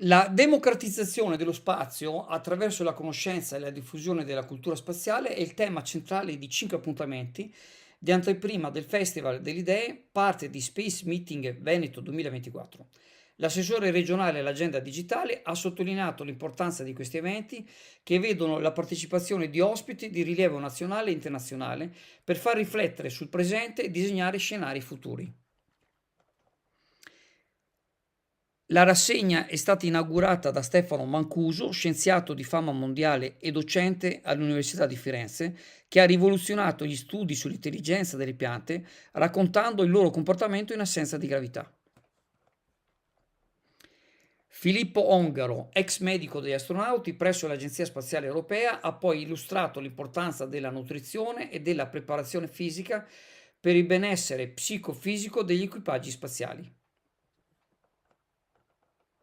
La democratizzazione dello spazio attraverso la conoscenza e la diffusione della cultura spaziale è il tema centrale di 5 appuntamenti di anteprima del Festival delle Idee, parte di Space Meeting Veneto 2024. L'assessore regionale all'agenda digitale ha sottolineato l'importanza di questi eventi che vedono la partecipazione di ospiti di rilievo nazionale e internazionale per far riflettere sul presente e disegnare scenari futuri. La rassegna è stata inaugurata da Stefano Mancuso, scienziato di fama mondiale e docente all'Università di Firenze, che ha rivoluzionato gli studi sull'intelligenza delle piante, raccontando il loro comportamento in assenza di gravità. Filippo Ongaro, ex medico degli astronauti presso l'Agenzia Spaziale Europea, ha poi illustrato l'importanza della nutrizione e della preparazione fisica per il benessere psicofisico degli equipaggi spaziali.